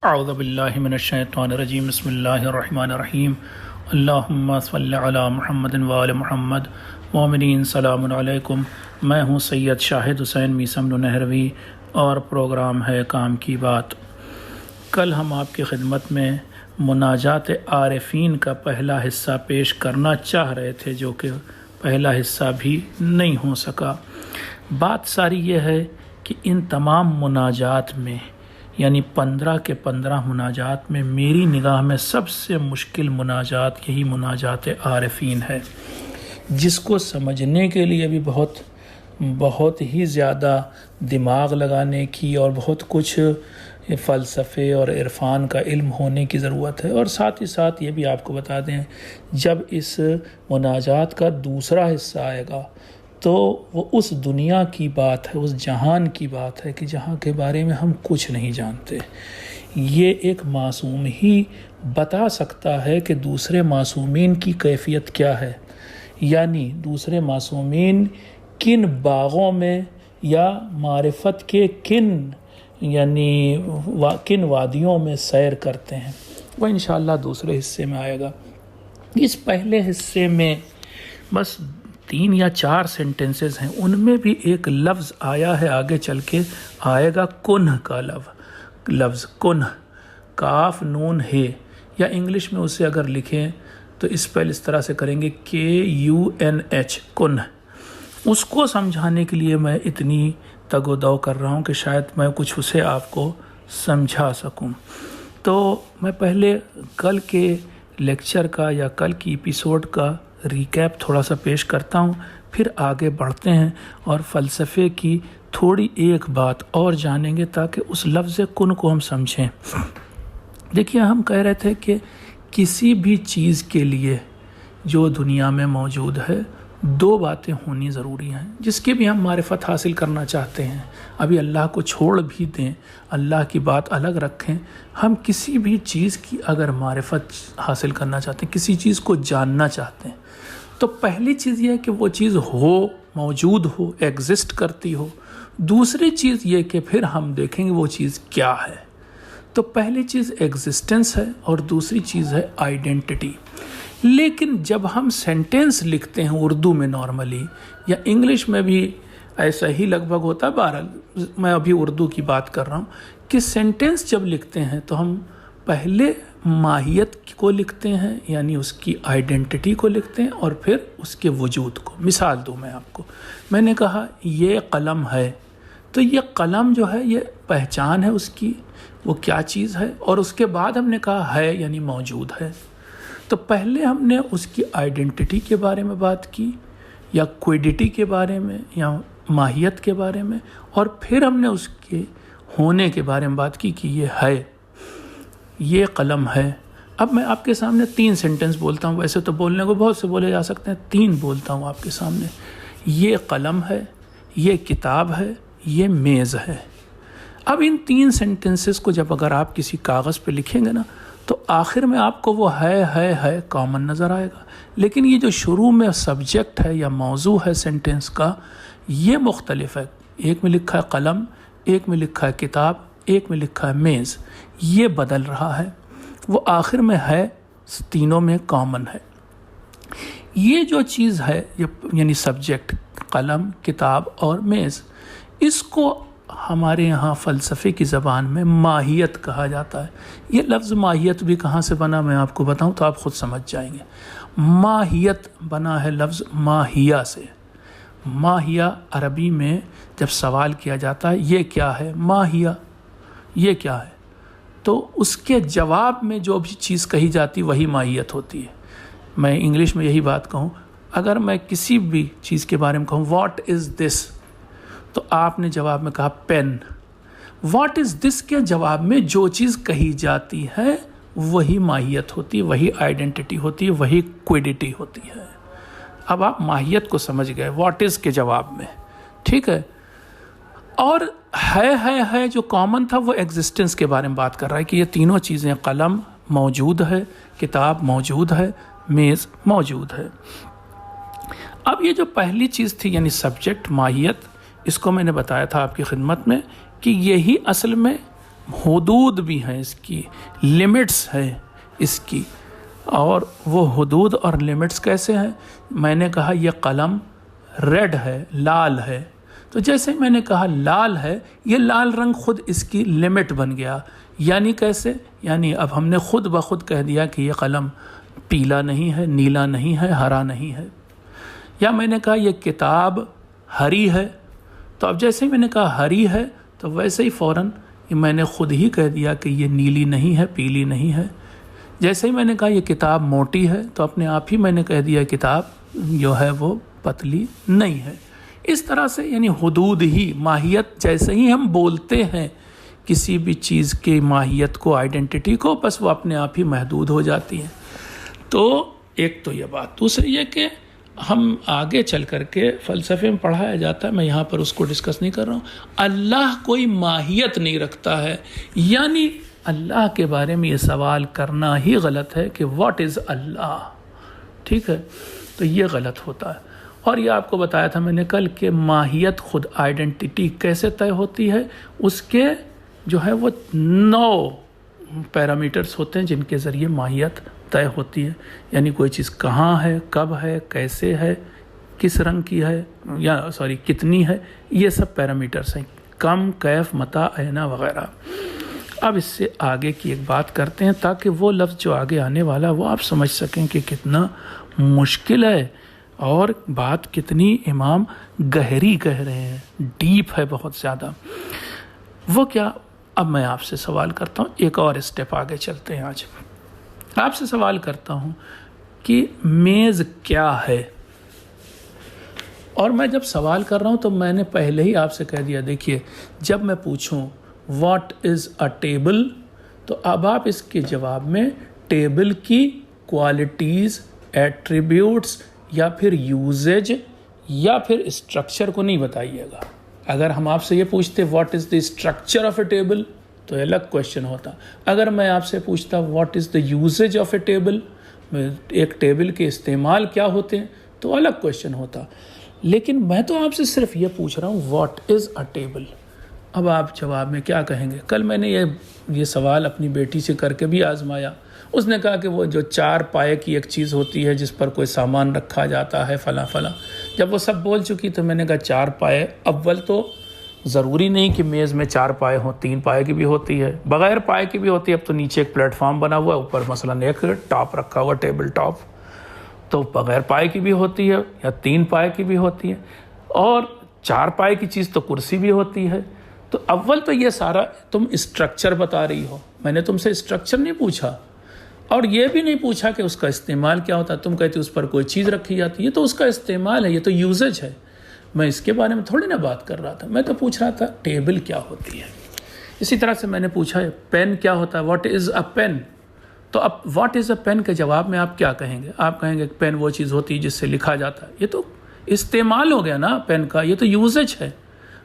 اعوذ باللہ من الشیطان الرجیم بسم اللہ الرحمن الرحیم اللہم صلی علی محمد وآل محمد مومنین سلام علیکم۔ میں ہوں سید شاہد حسین میثم نہروی اور پروگرام ہے کام کی بات۔ کل ہم آپ کی خدمت میں مناجات عارفین کا پہلا حصہ پیش کرنا چاہ رہے تھے، جو کہ پہلا حصہ بھی نہیں ہو سکا۔ بات ساری یہ ہے کہ ان تمام مناجات میں یعنی 15 کے 15 مناجات میں میری نگاہ میں سب سے مشکل مناجات یہی مناجات عارفین ہے، جس کو سمجھنے کے لیے بھی بہت ہی زیادہ دماغ لگانے کی اور بہت کچھ فلسفے اور عرفان کا علم ہونے کی ضرورت ہے۔ اور ساتھ ہی ساتھ یہ بھی آپ کو بتا دیں، جب اس مناجات کا دوسرا حصہ آئے گا تو وہ اس دنیا کی بات ہے، اس جہان کی بات ہے کہ جہاں کے بارے میں ہم کچھ نہیں جانتے۔ یہ ایک معصوم ہی بتا سکتا ہے کہ دوسرے معصومین کی کیفیت کیا ہے، یعنی دوسرے معصومین کن باغوں میں یا معرفت کے کن وادیوں میں سیر کرتے ہیں، وہ انشاءاللہ دوسرے حصے میں آئے گا۔ اس پہلے حصے میں بس 3 یا 4 سینٹنسز ہیں، ان میں بھی ایک لفظ آیا ہے، آگے چل کے آئے گا کنہ کا لفظ کنہ، کاف نون ہے، یا انگلش میں اسے اگر لکھیں تو اسپیل اس طرح سے کریں گے KUNH کنہ۔ اس کو سمجھانے کے لیے میں اتنی تگ و دو کر رہا ہوں کہ شاید میں کچھ اسے آپ کو سمجھا سکوں۔ تو میں پہلے کل کے لیکچر کا یا کل کی ایپیسوڈ کا ریکیپ تھوڑا سا پیش کرتا ہوں، پھر آگے بڑھتے ہیں اور فلسفے کی تھوڑی ایک بات اور جانیں گے تاکہ اس لفظ کن کو ہم سمجھیں۔ دیکھیے، ہم کہہ رہے تھے کہ کسی بھی چیز کے لیے جو دنیا میں موجود ہے 2 باتیں ہونی ضروری ہیں، جس کی بھی ہم معرفت حاصل کرنا چاہتے ہیں۔ ابھی اللہ کو چھوڑ بھی دیں، اللہ کی بات الگ رکھیں، ہم کسی بھی چیز کی اگر معرفت حاصل کرنا چاہتے ہیں، کسی چیز کو جاننا چاہتے ہیں، تو پہلی چیز یہ ہے کہ وہ چیز موجود ہو، ایگزسٹ کرتی ہو۔ دوسری چیز یہ کہ پھر ہم دیکھیں گے وہ چیز کیا ہے۔ تو پہلی چیز ایگزسٹنس ہے اور دوسری چیز ہے آئیڈینٹی۔ لیکن جب ہم سینٹنس لکھتے ہیں اردو میں نارملی، یا انگلش میں بھی ایسا ہی لگ بھگ ہوتا ہے، بہرحال میں ابھی اردو کی بات کر رہا ہوں کہ سینٹنس جب لکھتے ہیں تو ہم پہلے ماہیت کو لکھتے ہیں، یعنی اس کی آئیڈینٹی کو لکھتے ہیں، اور پھر اس کے وجود کو۔ مثال دوں میں آپ کو، میں نے کہا یہ قلم ہے، تو یہ قلم جو ہے یہ پہچان ہے اس کی، وہ کیا چیز ہے، اور اس کے بعد ہم نے کہا ہے یعنی موجود ہے۔ تو پہلے ہم نے اس کی آئیڈینٹی کے بارے میں بات کی، یا کوئڈیٹی کے بارے میں، یا ماہیت کے بارے میں، اور پھر ہم نے اس کے ہونے کے بارے میں بات کی کہ یہ ہے، یہ قلم ہے۔ اب میں آپ کے سامنے 3 سینٹنس بولتا ہوں، ویسے تو بولنے کو بہت سے بولے جا سکتے ہیں، 3 بولتا ہوں آپ کے سامنے۔ یہ قلم ہے، یہ کتاب ہے، یہ میز ہے۔ اب ان 3 سینٹنسز کو جب اگر آپ کسی کاغذ پہ لکھیں گے نا، تو آخر میں آپ کو وہ ہے کامن نظر آئے گا، لیکن یہ جو شروع میں سبجیکٹ ہے یا موضوع ہے سینٹنس کا، یہ مختلف ہے۔ ایک میں لکھا ہے قلم، ایک میں لکھا ہے کتاب، ایک میں لکھا ہے میز، یہ بدل رہا ہے، وہ آخر میں ہے، تینوں میں کامن ہے۔ یہ جو چیز ہے یعنی سبجیکٹ، قلم، کتاب اور میز، اس کو ہمارے یہاں فلسفے کی زبان میں ماہیت کہا جاتا ہے۔ یہ لفظ ماہیت بھی کہاں سے بنا میں آپ کو بتاؤں تو آپ خود سمجھ جائیں گے۔ ماہیت بنا ہے لفظ ماہیہ سے۔ ماہیہ عربی میں جب سوال کیا جاتا ہے یہ کیا ہے، ماہیہ یہ کیا ہے، تو اس کے جواب میں جو بھی چیز کہی جاتی وہی ماہیت ہوتی ہے۔ میں انگلش میں یہی بات کہوں، اگر میں کسی بھی چیز کے بارے میں کہوں واٹ از دس، تو آپ نے جواب میں کہا پین۔ واٹ از دس کے جواب میں جو چیز کہی جاتی ہے وہی ماہیت ہوتی ہے، وہی آئیڈینٹی ہوتی ہے، وہی کوئڈیٹی ہوتی ہے۔ اب آپ ماہیت کو سمجھ گئے واٹ از کے جواب میں، ٹھیک ہے۔ اور ہے جو کامن تھا وہ ایگزسٹنس کے بارے میں بات کر رہا ہے کہ یہ تینوں چیزیں، قلم موجود ہے، کتاب موجود ہے، میز موجود ہے۔ اب یہ جو پہلی چیز تھی یعنی سبجیکٹ، ماہیت، اس کو میں نے بتایا تھا آپ کی خدمت میں کہ یہی اصل میں حدود بھی ہیں اس کی، لمٹس ہے اس کی. اور وہ حدود اور لمٹس کیسے ہیں؟ میں نے کہا یہ قلم ریڈ ہے، لال ہے، تو جیسے میں نے کہا لال ہے، یہ لال رنگ خود اس کی لمٹ بن گیا. یعنی کیسے؟ یعنی اب ہم نے خود بخود کہہ دیا کہ یہ قلم پیلا نہیں ہے، نیلا نہیں ہے، ہرا نہیں ہے. یا میں نے کہا یہ کتاب ہری ہے، تو اب جیسے میں نے کہا ہری ہے تو ویسے ہی فوراً میں نے خود ہی کہہ دیا کہ یہ نیلی نہیں ہے، پیلی نہیں ہے. جیسے ہی میں نے کہا یہ کتاب موٹی ہے تو اپنے آپ ہی میں نے کہہ دیا کتاب جو ہے وہ پتلی نہیں ہے. اس طرح سے یعنی حدود ہی، ماہیت جیسے ہی ہم بولتے ہیں کسی بھی چیز کی ماہیت کو، آئیڈینٹی کو، بس وہ اپنے آپ ہی محدود ہو جاتی ہیں. تو ایک تو یہ بات. دوسری یہ کہ ہم آگے چل کر کے فلسفے میں پڑھایا جاتا ہے، میں یہاں پر اس کو ڈسکس نہیں کر رہا ہوں، اللہ کوئی ماہیت نہیں رکھتا ہے. یعنی اللہ کے بارے میں یہ سوال کرنا ہی غلط ہے کہ واٹ از اللہ. ٹھیک ہے، تو یہ غلط ہوتا ہے. اور یہ آپ کو بتایا تھا میں نے کل کہ ماہیت خود آئیڈینٹی کیسے طے ہوتی ہے، اس کے جو ہے وہ 9 پیرامیٹرز ہوتے ہیں جن کے ذریعے ماہیت طے ہوتی ہے. یعنی کوئی چیز کہاں ہے، کب ہے، کیسے ہے، کس رنگ کی ہے، یا کتنی ہے، یہ سب پیرامیٹرز ہیں، کم، کیف، متى، اینا وغیرہ. اب اس سے آگے کی ایک بات کرتے ہیں تاکہ وہ لفظ جو آگے آنے والا وہ آپ سمجھ سکیں کہ کتنا مشکل ہے اور بات کتنی امام گہری کہہ رہے ہیں، ڈیپ ہے بہت زیادہ. وہ کیا؟ اب میں آپ سے سوال کرتا ہوں، ایک اور اسٹیپ آگے چلتے ہیں. آج آپ سے سوال کرتا ہوں کہ میز کیا ہے؟ اور میں جب سوال کر رہا ہوں تو میں نے پہلے ہی آپ سے کہہ دیا، دیکھیے جب میں پوچھوں واٹ از اے ٹیبل تو اب آپ اس کے جواب میں ٹیبل کی کوالٹیز، ایٹریبیوٹس یا پھر یوزیج یا پھر اسٹرکچر کو نہیں بتائیے گا. اگر ہم آپ سے یہ پوچھتے what is the structure of a table تو الگ کویشچن ہوتا. اگر میں آپ سے پوچھتا what is the usage of a table, ایک ٹیبل کے استعمال کیا ہوتے ہیں، تو الگ کویشچن ہوتا. لیکن میں تو آپ سے صرف یہ پوچھ رہا ہوں واٹ از اے ٹیبل. اب آپ جواب میں کیا کہیں گے؟ کل میں نے یہ سوال اپنی بیٹی سے کر کے بھی آزمایا. اس نے کہا کہ وہ جو 4 پائے کی ایک چیز ہوتی ہے جس پر کوئی سامان رکھا جاتا ہے فلاں فلاں. جب وہ سب بول چکی تو میں نے کہا 4 پائے، اول تو ضروری نہیں کہ میز میں 4 پائے ہوں، 3 پائے کی بھی ہوتی ہے، بغیر پائے کی بھی ہوتی ہے. اب تو نیچے ایک پلیٹ فارم بنا ہوا ہے، اوپر مثلا ایک ٹاپ رکھا ہوا، ٹیبل ٹاپ، تو بغیر پائے کی بھی ہوتی ہے یا 3 پائے کی بھی ہوتی ہے. اور 4 پائے کی چیز تو کرسی بھی ہوتی ہے. تو اول تو یہ سارا تم اسٹرکچر بتا رہی ہو، میں نے تم سے اسٹرکچر نہیں پوچھا اور یہ بھی نہیں پوچھا کہ اس کا استعمال کیا ہوتا ہے. تم کہتی اس پر کوئی چیز رکھی جاتی ہے، یہ تو اس کا استعمال ہے، یہ تو یوزیج ہے. میں اس کے بارے میں تھوڑی نا بات کر رہا تھا، میں تو پوچھ رہا تھا ٹیبل کیا ہوتی ہے. اسی طرح سے میں نے پوچھا پین کیا ہوتا ہے، واٹ از اے پین. تو اب واٹ از اے پین کے جواب میں آپ کیا کہیں گے؟ آپ کہیں گے پین وہ چیز ہوتی ہے جس سے لکھا جاتا ہے. یہ تو استعمال ہو گیا نا پین کا، یہ تو یوزیج ہے.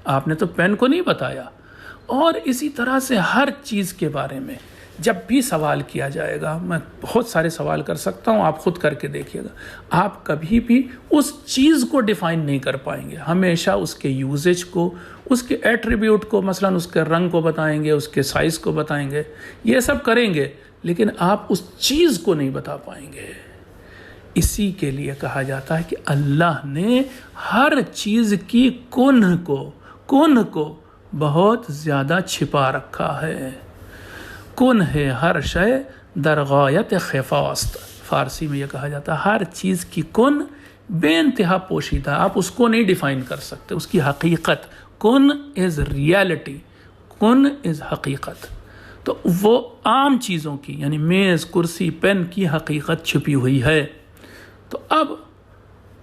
آپ نے تو پین کو نہیں بتایا. اور اسی طرح سے ہر چیز کے بارے میں جب بھی سوال کیا جائے گا، میں بہت سارے سوال کر سکتا ہوں، آپ خود کر کے دیکھیے گا، آپ کبھی بھی اس چیز کو ڈیفائن نہیں کر پائیں گے. ہمیشہ اس کے یوزیج کو، اس کے ایٹریبیوٹ کو، مثلا اس کے رنگ کو بتائیں گے، اس کے سائز کو بتائیں گے، یہ سب کریں گے، لیکن آپ اس چیز کو نہیں بتا پائیں گے. اسی کے لیے کہا جاتا ہے کہ اللہ نے ہر چیز کی کن کو بہت زیادہ چھپا رکھا ہے. کن ہے ہر شے در غایت خفاست. فارسی میں یہ کہا جاتا ہے ہر چیز کی کن بے انتہا پوشیدہ، آپ اس کو نہیں ڈیفائن کر سکتے. اس کی حقیقت، کن از ریالٹی، کن از حقیقت. تو وہ عام چیزوں کی یعنی میز، کرسی، پین کی حقیقت چھپی ہوئی ہے. تو اب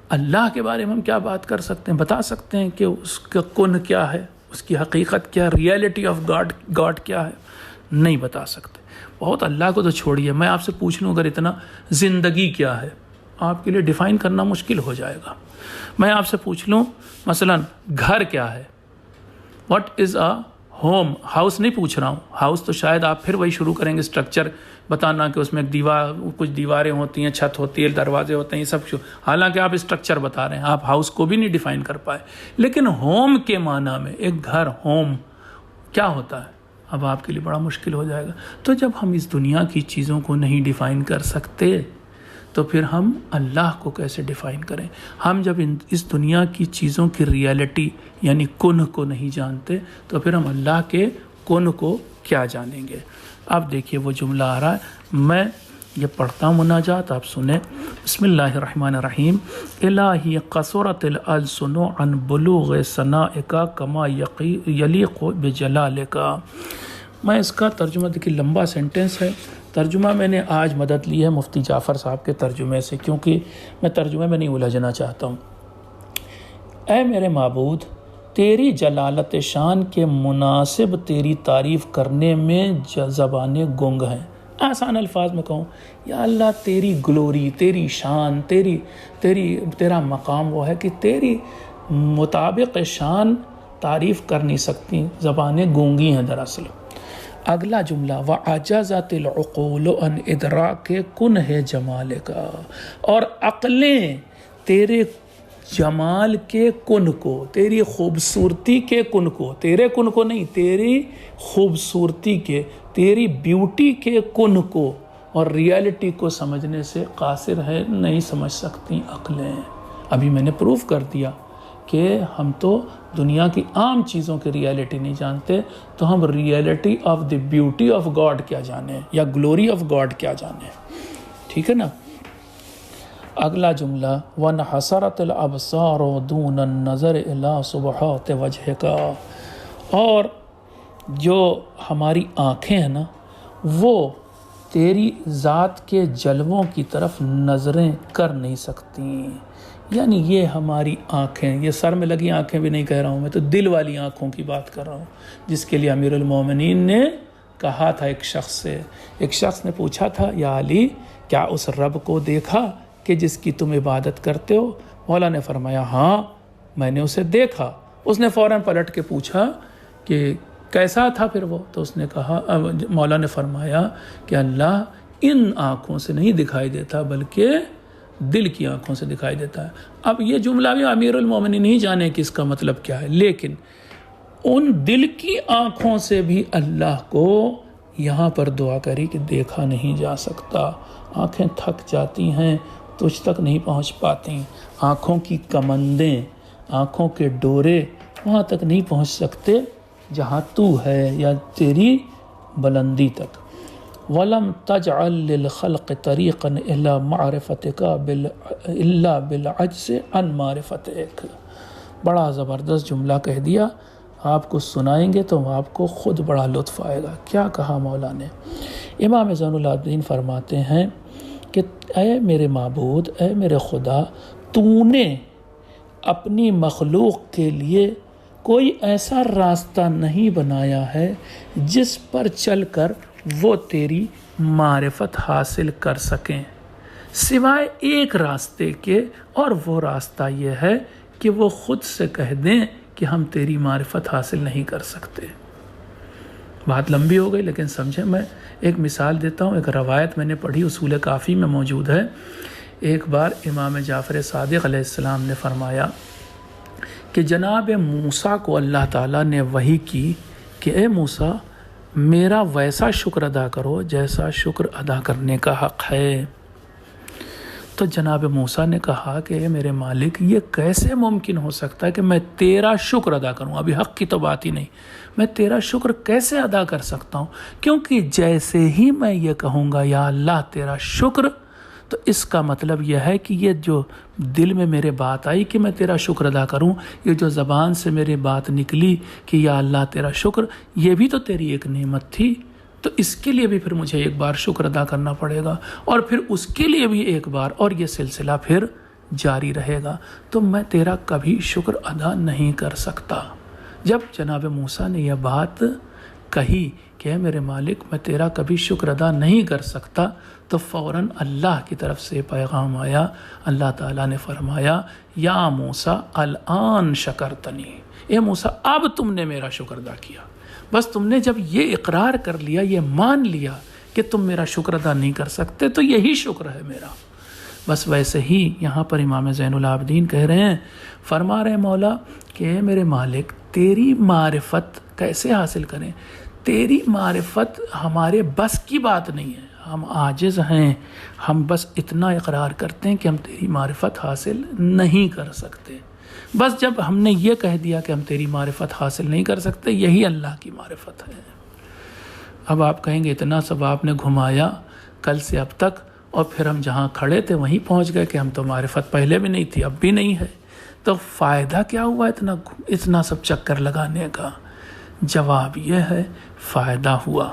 اللہ کے بارے میں ہم کیا بات کر سکتے ہیں؟ بتا سکتے ہیں کہ اس کا کن کیا ہے، اس کی حقیقت کیا، ریالٹی آف گاڈ کیا ہے؟ نہیں بتا سکتے. بہت اللہ کو تو چھوڑیے، میں آپ سے پوچھ لوں اگر اتنا زندگی کیا ہے، آپ کے لیے ڈیفائن کرنا مشکل ہو جائے گا. میں آپ سے پوچھ لوں مثلا گھر کیا ہے، what is a home. House نہیں پوچھ رہا ہوں، ہاؤس تو شاید آپ پھر وہی شروع کریں گے اسٹرکچر بتانا کہ اس میں کچھ دیواریں ہوتی ہیں، چھت ہوتی ہے، دروازے ہوتے ہیں، یہ سب حالانکہ آپ اسٹرکچر بتا رہے ہیں، آپ ہاؤس کو بھی نہیں ڈیفائن کر پائے. لیکن ہوم کے معنی میں ایک گھر، ہوم کیا ہوتا ہے؟ اب آپ کے لیے بڑا مشکل ہو جائے گا۔ تو جب ہم اس دنیا کی چیزوں کو نہیں ڈیفائن کر سکتے تو پھر ہم اللہ کو کیسے ڈیفائن کریں؟ ہم جب اس دنیا کی چیزوں کی ریالٹی یعنی کن کو نہیں جانتے تو پھر ہم اللہ کے کن کو کیا جانیں گے؟ اب دیکھیے وہ جملہ آ رہا ہے، میں یہ پڑھتا ہوں مناجات، آپ سنیں۔ بسم اللہ الرحمن الرحیم۔ الہی قصرت الالسن عن بلوغ ثنائک کما یلیق بجلالک۔ میں اس کا ترجمہ، دیکھیے لمبا سینٹنس ہے، ترجمہ میں نے آج مدد لی ہے مفتی جعفر صاحب کے ترجمے سے، کیونکہ میں ترجمے میں نہیں الجھنا چاہتا ہوں۔ اے میرے معبود، تیری جلالت شان کے مناسب تیری تعریف کرنے میں زبانیں گنگ ہیں۔ آسان الفاظ میں کہوں، یا اللہ تیری گلوری، تیری شان، تیرا مقام وہ ہے کہ تیری مطابق شان تعریف کر نہیں سکتی، زبانیں گونگی ہیں دراصل۔ اگلا جملہ وَعَجَزَتِ الْعُقُولُ عَنْ إِدْرَاكِ كُنْهِ جَمَالِكَ، اور عقلیں تیرے جمال کے کن کو، تیری خوبصورتی کے کن کو، تیرے کن کو نہیں، تیری خوبصورتی کے، تیری بیوٹی کے کن کو اور ریالٹی کو سمجھنے سے قاصر ہے، نہیں سمجھ سکتی عقلیں۔ ابھی میں نے پروف کر دیا کہ ہم تو دنیا کی عام چیزوں کی ریالٹی نہیں جانتے، تو ہم reality of the beauty of God کیا جانیں یا گلوری آف گاڈ کیا جانیں، ٹھیک ہے نا۔ اگلا جملہ وَانْحَسَرَتِ الْأَبْصَارُ دُونَ النَّظَرِ إِلَىٰ سُبْحَاتِ وَجْهِكَ، اور جو ہماری آنکھیں ہیں نا وہ تیری ذات کے جلووں کی طرف نظریں کر نہیں سکتی، یعنی یہ ہماری آنکھیں، یہ سر میں لگی آنکھیں بھی نہیں کہہ رہا ہوں میں، تو دل والی آنکھوں کی بات کر رہا ہوں، جس کے لیے امیر المومنین نے کہا تھا ایک شخص نے پوچھا تھا، یا علی کیا اس رب کو دیکھا کہ جس کی تم عبادت کرتے ہو؟ مولا نے فرمایا ہاں میں نے اسے دیکھا۔ اس نے فوراً پلٹ کے پوچھا کہ کیسا تھا پھر وہ؟ تو اس نے کہا، مولا نے فرمایا کہ اللہ ان آنکھوں سے نہیں دکھائی دیتا بلکہ دل کی آنکھوں سے دکھائی دیتا ہے۔ اب یہ جملہ بھی امیر المومنین نہیں جانے کہ اس کا مطلب کیا ہے، لیکن ان دل کی آنکھوں سے بھی اللہ کو یہاں پر دعا کری کہ دیکھا نہیں جا سکتا، آنکھیں تھک جاتی ہیں، تجھ تک نہیں پہنچ پاتی، آنکھوں کی کمندیں، آنکھوں کے ڈورے وہاں تک نہیں پہنچ سکتے جہاں تو ہے یا تیری بلندی تک۔ وَلَمْ تَجْعَلْ لِلْخَلْقِ طَرِيقًا إِلَّا مَعْرِفَتِكَ إِلَّا بِالْعَجْزِ عَنْ مَعْرِفَتِكَ۔ بڑا زبردست جملہ کہہ دیا، آپ کو سنائیں گے تو آپ کو خود بڑا لطف آئے گا۔ کیا کہا مولا نے؟ امام زین العابدین فرماتے ہیں کہ اے میرے معبود، اے میرے خدا، تو نے اپنی مخلوق کے لیے کوئی ایسا راستہ نہیں بنایا ہے جس پر چل کر وہ تیری معرفت حاصل کر سکیں، سوائے ایک راستے کے، اور وہ راستہ یہ ہے کہ وہ خود سے کہہ دیں کہ ہم تیری معرفت حاصل نہیں کر سکتے۔ بات لمبی ہو گئی لیکن سمجھیں، میں ایک مثال دیتا ہوں۔ ایک روایت میں نے پڑھی، اصول کافی میں موجود ہے۔ ایک بار امام جعفر صادق علیہ السلام نے فرمایا کہ جناب موسیٰ کو اللہ تعالیٰ نے وحی کی کہ اے موسیٰ، میرا ویسا شکر ادا کرو جیسا شکر ادا کرنے کا حق ہے۔ تو جناب موسیٰ نے کہا کہ اے میرے مالک، یہ کیسے ممکن ہو سکتا ہے کہ میں تیرا شکر ادا کروں؟ ابھی حق کی تو بات ہی نہیں، میں تیرا شکر کیسے ادا کر سکتا ہوں؟ کیونکہ جیسے ہی میں یہ کہوں گا یا اللہ تیرا شکر، تو اس کا مطلب یہ ہے کہ یہ جو دل میں میرے بات آئی کہ میں تیرا شکر ادا کروں، یہ جو زبان سے میری بات نکلی کہ یا اللہ تیرا شکر، یہ بھی تو تیری ایک نعمت تھی، تو اس کے لیے بھی پھر مجھے ایک بار شکر ادا کرنا پڑے گا، اور پھر اس کے لیے بھی ایک بار، اور یہ سلسلہ پھر جاری رہے گا، تو میں تیرا کبھی شکر ادا نہیں کر سکتا۔ جب جناب موسیٰ نے یہ بات کہی کہ اے میرے مالک، میں تیرا کبھی شکر ادا نہیں کر سکتا، تو فوراً اللہ کی طرف سے پیغام آیا۔ اللہ تعالیٰ نے فرمایا یا موسیٰ الآن شکرتنی، اے موسیٰ اب تم نے میرا شکر ادا کیا، بس تم نے جب یہ اقرار کر لیا، یہ مان لیا کہ تم میرا شکر ادا نہیں کر سکتے، تو یہی شکر ہے میرا۔ بس ویسے ہی یہاں پر امام زین العابدین کہہ رہے ہیں، فرما رہے ہیں مولا کہ اے میرے مالک، تیری معرفت کیسے حاصل کریں؟ تیری معرفت ہمارے بس کی بات نہیں ہے، ہم عاجز ہیں، ہم بس اتنا اقرار کرتے ہیں کہ ہم تیری معرفت حاصل نہیں کر سکتے۔ بس جب ہم نے یہ کہہ دیا کہ ہم تیری معرفت حاصل نہیں کر سکتے، یہی اللہ کی معرفت ہے۔ اب آپ کہیں گے اتنا سب آپ نے گھمایا کل سے اب تک، اور پھر ہم جہاں کھڑے تھے وہیں پہنچ گئے کہ ہم تو معرفت پہلے بھی نہیں تھی اب بھی نہیں ہے، تو فائدہ کیا ہوا اتنا سب چکر لگانے کا؟ جواب یہ ہے فائدہ ہوا۔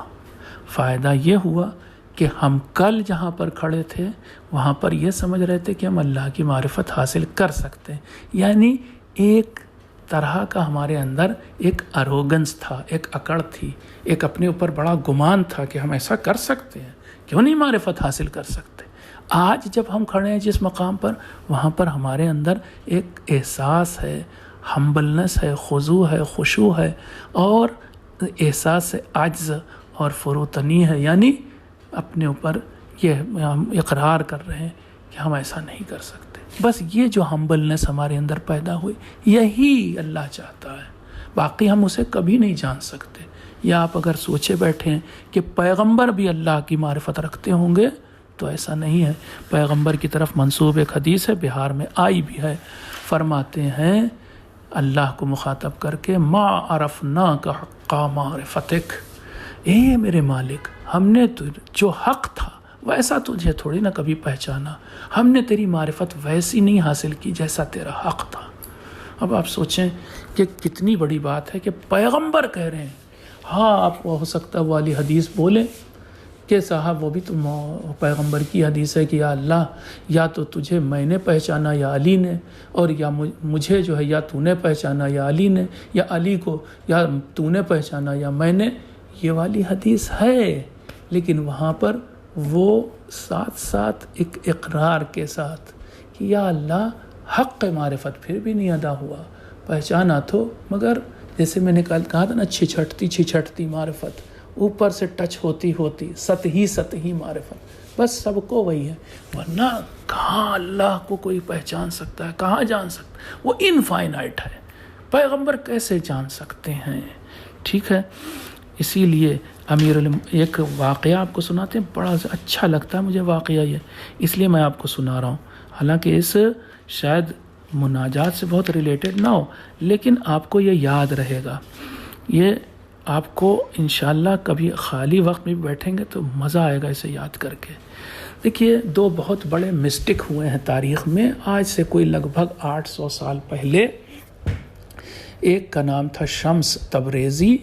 فائدہ یہ ہوا کہ ہم کل جہاں پر کھڑے تھے وہاں پر یہ سمجھ رہے تھے کہ ہم اللہ کی معرفت حاصل کر سکتے ہیں، یعنی ایک طرح کا ہمارے اندر ایک اروگنس تھا، ایک اکڑ تھی، ایک اپنے اوپر بڑا گمان تھا کہ ہم ایسا کر سکتے ہیں، کیوں نہیں معرفت حاصل کر سکتے۔ آج جب ہم کھڑے ہیں جس مقام پر، وہاں پر ہمارے اندر ایک احساس ہے، ہمبلنس ہے، خضوع ہے، خشوع ہے، اور احساس عجز اور فروتنی ہے، یعنی اپنے اوپر یہ ہم اقرار کر رہے ہیں کہ ہم ایسا نہیں کر سکتے۔ بس یہ جو ہمبلنس ہمارے اندر پیدا ہوئی، یہی اللہ چاہتا ہے، باقی ہم اسے کبھی نہیں جان سکتے۔ یا آپ اگر سوچے بیٹھے ہیں کہ پیغمبر بھی اللہ کی معرفت رکھتے ہوں گے، تو ایسا نہیں ہے۔ پیغمبر کی طرف منسوب ایک حدیث ہے، بہار میں آئی بھی ہے، فرماتے ہیں اللہ کو مخاطب کر کے، ما عرفناک حق معرفتک، اے میرے مالک، ہم نے جو حق تھا ویسا تجھے تھوڑی نہ کبھی پہچانا، ہم نے تیری معرفت ویسی نہیں حاصل کی جیسا تیرا حق تھا۔ اب آپ سوچیں کہ کتنی بڑی بات ہے کہ پیغمبر کہہ رہے ہیں۔ ہاں آپ ہو سکتا ہے وہ والی حدیث بولیں کہ صاحب وہ بھی تو پیغمبر کی حدیث ہے کہ یا اللہ، یا تو تجھے میں نے پہچانا یا علی نے، اور یا مجھے جو ہے یا تو نے پہچانا یا علی نے، یا علی کو یا تو نے پہچانا یا میں نے۔ یہ والی حدیث ہے، لیکن وہاں پر وہ ساتھ ساتھ ایک اقرار کے ساتھ کہ یا اللہ حق معرفت پھر بھی نہیں ادا ہوا، پہچانا تو، مگر جیسے میں نے کہا تھا نا، چھچھٹتی معرفت، اوپر سے ٹچ ہوتی سطحی معرفت، بس سب کو وہی ہے، ورنہ کہاں اللہ کو کوئی پہچان سکتا ہے، کہاں جان سکتا ہے؟ وہ انفائنائٹ ہے، پیغمبر کیسے جان سکتے ہیں؟ ٹھیک ہے، اسی لیے ایک واقعہ آپ کو سناتے ہیں، بڑا اچھا لگتا ہے مجھے واقعہ یہ، اس لیے میں آپ کو سنا رہا ہوں، حالانکہ اس شاید مناجات سے بہت ریلیٹڈ نہ ہو، لیکن آپ کو یہ یاد رہے گا، یہ آپ کو انشاءاللہ کبھی خالی وقت میں بیٹھیں گے تو مزہ آئے گا اسے یاد کر کے۔ دیکھیے، دو بہت بڑے مسٹک ہوئے ہیں تاریخ میں، آج سے کوئی لگ بھگ 800 سال پہلے۔ ایک کا نام تھا شمس تبریزی،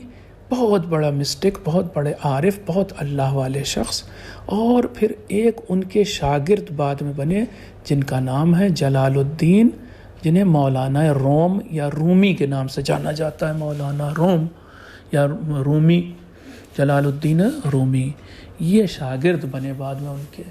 بہت بڑا مسٹک، بہت بڑے عارف، بہت اللہ والے شخص، اور پھر ایک ان کے شاگرد بعد میں بنے جن کا نام ہے جلال الدین، جنہیں مولانا روم یا رومی کے نام سے جانا جاتا ہے، مولانا روم یا رومی، جلال الدین رومی، یہ شاگرد بنے بعد میں ان کے۔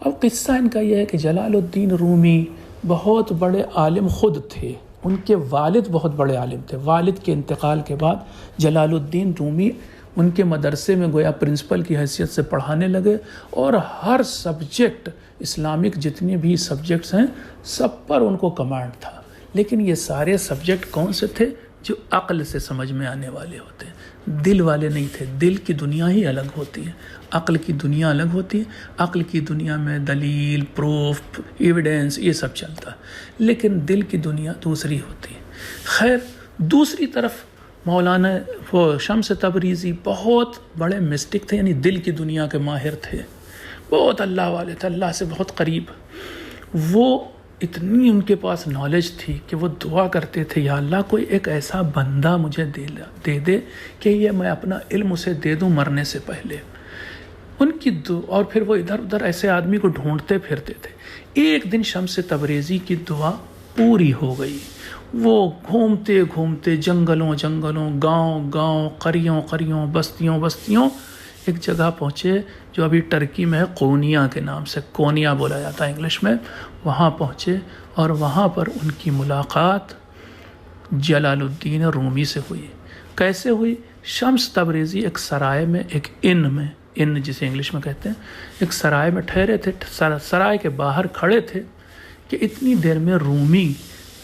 اب قصہ ان کا یہ ہے کہ جلال الدین رومی بہت بڑے عالم خود تھے، ان کے والد بہت بڑے عالم تھے، والد کے انتقال کے بعد جلال الدین رومی ان کے مدرسے میں گویا پرنسپل کی حیثیت سے پڑھانے لگے، اور ہر سبجیکٹ، اسلامک جتنے بھی سبجیکٹس ہیں سب پر ان کو کمانڈ تھا، لیکن یہ سارے سبجیکٹ کون سے تھے؟ جو عقل سے سمجھ میں آنے والے ہوتے ہیں، دل والے نہیں تھے۔ دل کی دنیا ہی الگ ہوتی ہے، عقل کی دنیا الگ ہوتی ہے۔ عقل کی دنیا میں دلیل، پروف، ایویڈنس، یہ سب چلتا ہے، لیکن دل کی دنیا دوسری ہوتی ہے۔ خیر، دوسری طرف مولانا شمس تبریزی بہت بڑے مسٹک تھے، یعنی دل کی دنیا کے ماہر تھے، بہت اللہ والے تھے، اللہ سے بہت قریب۔ وہ اتنی ان کے پاس نالج تھی کہ وہ دعا کرتے تھے، یا اللہ کوئی ایک ایسا بندہ مجھے دے دے کہ یہ میں اپنا علم اسے دے دوں مرنے سے پہلے۔ ان کی اور پھر وہ ادھر ادھر ایسے آدمی کو ڈھونڈتے پھرتے تھے۔ ایک دن شمس تبریزی کی دعا پوری ہو گئی، وہ گھومتے گھومتے جنگلوں، گاؤں، قریوں، بستیوں ایک جگہ پہنچے جو ابھی ٹرکی میں ہے، قونیا کے نام سے، کونیا بولا جاتا ہے انگلش میں۔ وہاں پہنچے اور وہاں پر ان کی ملاقات جلال الدین رومی سے ہوئی۔ کیسے ہوئی؟ شمس تبریزی ایک سرائے میں، ایک ان جسے انگلش میں کہتے ہیں، ایک سرائے میں ٹھہرے تھے، سرائے کے باہر کھڑے تھے کہ اتنی دیر میں رومی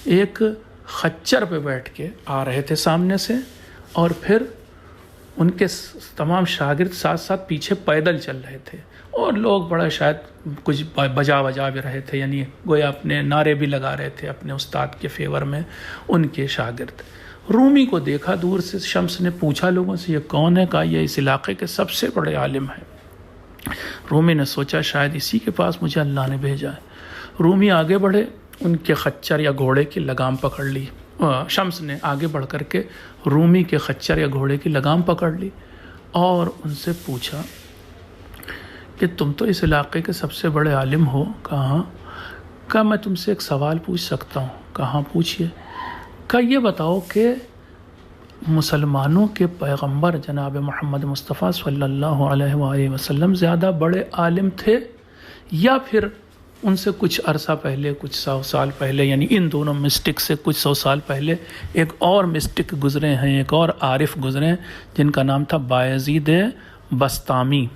ایک خچر پہ بیٹھ کے آ رہے تھے سامنے سے، اور پھر ان کے تمام شاگرد ساتھ ساتھ پیچھے پیدل چل رہے تھے، اور لوگ بڑا شاید کچھ بجا بھی رہے تھے، یعنی گویا اپنے نعرے بھی لگا رہے تھے اپنے استاد کے فیور میں ان کے شاگرد۔ رومی کو دیکھا دور سے، شمس نے پوچھا لوگوں سے یہ کون ہے؟ کہا یہ اس علاقے کے سب سے بڑے عالم ہیں۔ رومی نے سوچا شاید اسی کے پاس مجھے اللہ نے بھیجا ہے۔ رومی آگے بڑھے، ان کے خچر یا گھوڑے کی لگام پکڑ لی۔ شمس نے آگے بڑھ کر کے رومی کے خچر یا گھوڑے کی لگام پکڑ لی اور ان سے پوچھا کہ تم تو اس علاقے کے سب سے بڑے عالم ہو۔ کہا میں تم سے ایک سوال پوچھ سکتا ہوں؟ کہاں پوچھئے۔ کہا یہ بتاؤ کہ مسلمانوں کے پیغمبر جناب محمد مصطفیٰ صلی اللہ علیہ وآلہ وسلم زیادہ بڑے عالم تھے، یا پھر ان سے کچھ عرصہ پہلے، کچھ 100 سال پہلے، یعنی ان دونوں مسٹک سے کچھ 100 سال پہلے ایک اور مسٹک گزرے ہیں، ایک اور عارف گزرے ہیں جن کا نام تھا بایزید بسطامی۔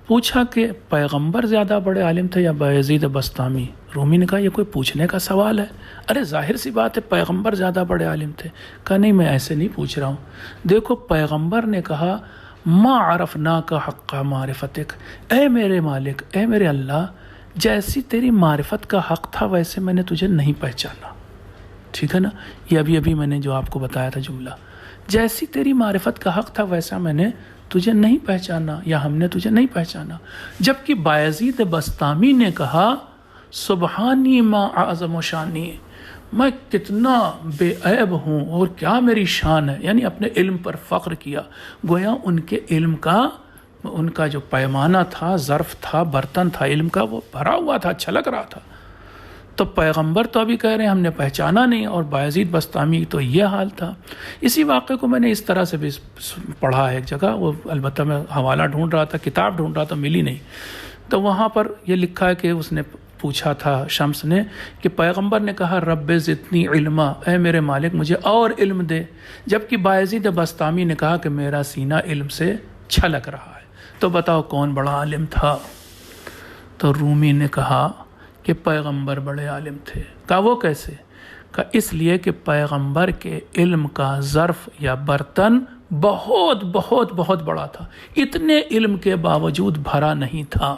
پوچھا کہ پیغمبر زیادہ بڑے عالم تھے یا بایزید بسطامی؟ رومی نے کہا یہ کوئی پوچھنے کا سوال ہے؟ ارے ظاہر سی بات ہے پیغمبر زیادہ بڑے عالم تھے۔ کہا نہیں میں ایسے نہیں پوچھ رہا ہوں، دیکھو پیغمبر نے کہا ما عرفناک حق معرفتک، اے میرے مالک، اے میرے اللہ، جیسی تیری معرفت کا حق تھا ویسے میں نے تجھے نہیں پہچانا۔ ٹھیک ہے نا، یہ ابھی میں نے جو آپ کو بتایا تھا جملہ، جیسی تیری معرفت کا حق تھا ویسا میں نے تجھے نہیں پہچانا، یا ہم نے تجھے نہیں پہچانا۔ جبکہ بایزید بسطامی نے کہا سبحانی ما اعظم و شانی، میں کتنا بے عیب ہوں اور کیا میری شان ہے، یعنی اپنے علم پر فخر کیا۔ گویا ان کے علم کا، ان کا جو پیمانہ تھا، ظرف تھا، برتن تھا علم کا، وہ بھرا ہوا تھا، چھلک رہا تھا۔ تو پیغمبر تو ابھی کہہ رہے ہیں ہم نے پہچانا نہیں، اور بایزید بسطامی تو یہ حال تھا۔ اسی واقعے کو میں نے اس طرح سے بھی پڑھا ہے ایک جگہ، وہ البتہ میں حوالہ ڈھونڈ رہا تھا، کتاب ڈھونڈ رہا تھا، ملی نہیں، تو وہاں پر یہ لکھا ہے کہ اس نے پوچھا تھا شمس نے کہ پیغمبر نے کہا رب زدنی علما، اے میرے مالک مجھے اور علم دے، جبکہ بایزید بسطامی نے کہا کہ میرا سینہ علم سے چھلک رہا ہے۔ تو بتاؤ کون بڑا عالم تھا؟ تو رومی نے کہا کہ پیغمبر بڑے عالم تھے۔ کہا وہ کیسے؟ کہا اس لیے کہ پیغمبر کے علم کا ظرف یا برتن بہت بہت بہت بڑا تھا، اتنے علم کے باوجود بھرا نہیں تھا،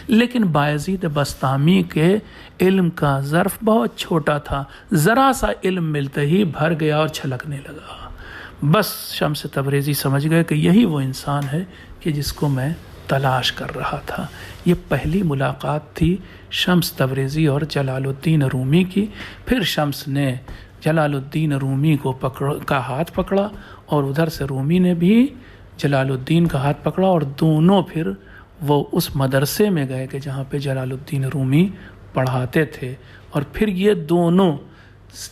لیکن بایزید بسطامی کے علم کا ظرف بہت چھوٹا تھا، ذرا سا علم ملتے ہی بھر گیا اور چھلکنے لگا۔ بس شمس تبریزی سمجھ گئے کہ یہی وہ انسان ہے کہ جس کو میں تلاش کر رہا تھا۔ یہ پہلی ملاقات تھی شمس تبریزی اور جلال الدین رومی کی۔ پھر شمس نے جلال الدین رومی کا ہاتھ پکڑا، اور ادھر سے رومی نے بھی جلال الدین کا ہاتھ پکڑا، اور دونوں پھر وہ اس مدرسے میں گئے کہ جہاں پہ جلال الدین رومی پڑھاتے تھے، اور پھر یہ دونوں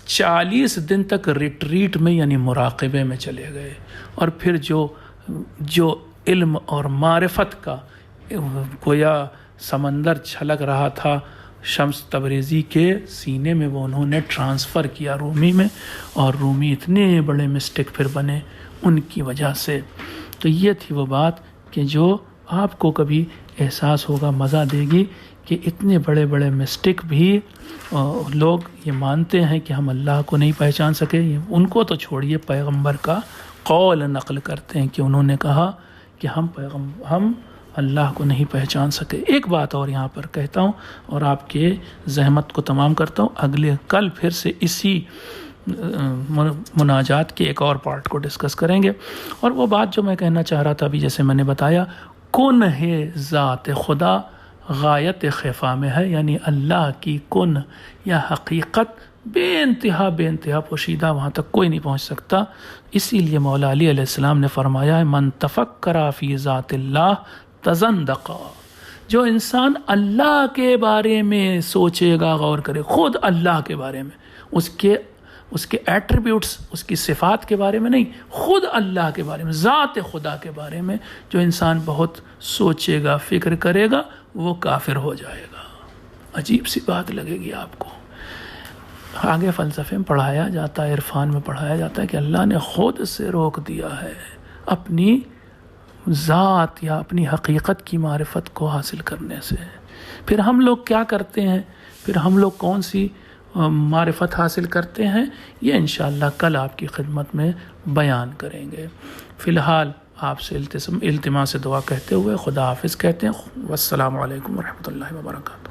40 دن تک ریٹریٹ میں یعنی مراقبے میں چلے گئے، اور پھر جو علم اور معرفت کا گویا سمندر چھلک رہا تھا شمس تبریزی کے سینے میں، وہ انہوں نے ٹرانسفر کیا رومی میں، اور رومی اتنے بڑے مسٹک پھر بنے ان کی وجہ سے۔ تو یہ تھی وہ بات کہ جو آپ کو کبھی احساس ہوگا، مزہ دے گی، کہ اتنے بڑے بڑے مسٹک بھی لوگ یہ مانتے ہیں کہ ہم اللہ کو نہیں پہچان سکے۔ ان کو تو چھوڑیے، پیغمبر کا قول نقل کرتے ہیں کہ انہوں نے کہا کہ ہم اللہ کو نہیں پہچان سکے۔ ایک بات اور یہاں پر کہتا ہوں اور آپ کے زحمت کو تمام کرتا ہوں، کل پھر سے اسی مناجات کے ایک اور پارٹ کو ڈسکس کریں گے، اور وہ بات جو میں کہنا چاہ رہا تھا ابھی، جیسے میں نے بتایا، کن ہے ذات خدا غایت خفا میں ہے، یعنی اللہ کی کن یا حقیقت بے انتہا پوشیدہ، وہاں تک کوئی نہیں پہنچ سکتا۔ اسی لیے مولا علی علیہ السلام نے فرمایا ہے من تفکر فی ذات اللہ تزندق، جو انسان اللہ کے بارے میں سوچے گا، غور کرے، خود اللہ کے بارے میں، اس کے ایٹریبیوٹس، اس کی صفات کے بارے میں نہیں، خود اللہ کے بارے میں، ذات خدا کے بارے میں جو انسان بہت سوچے گا، فکر کرے گا، وہ کافر ہو جائے گا۔ عجیب سی بات لگے گی آپ کو۔ آگے فلسفے میں پڑھایا جاتا ہے، عرفان میں پڑھایا جاتا ہے کہ اللہ نے خود سے روک دیا ہے اپنی ذات یا اپنی حقیقت کی معرفت کو حاصل کرنے سے۔ پھر ہم لوگ کیا کرتے ہیں، پھر ہم لوگ کون سی معرفت حاصل کرتے ہیں، یہ انشاءاللہ کل آپ کی خدمت میں بیان کریں گے۔ فی الحال آپ سے التماس دعا کہتے ہوئے خدا حافظ کہتے ہیں. والسلام علیکم ورحمۃ اللہ وبرکاتہ.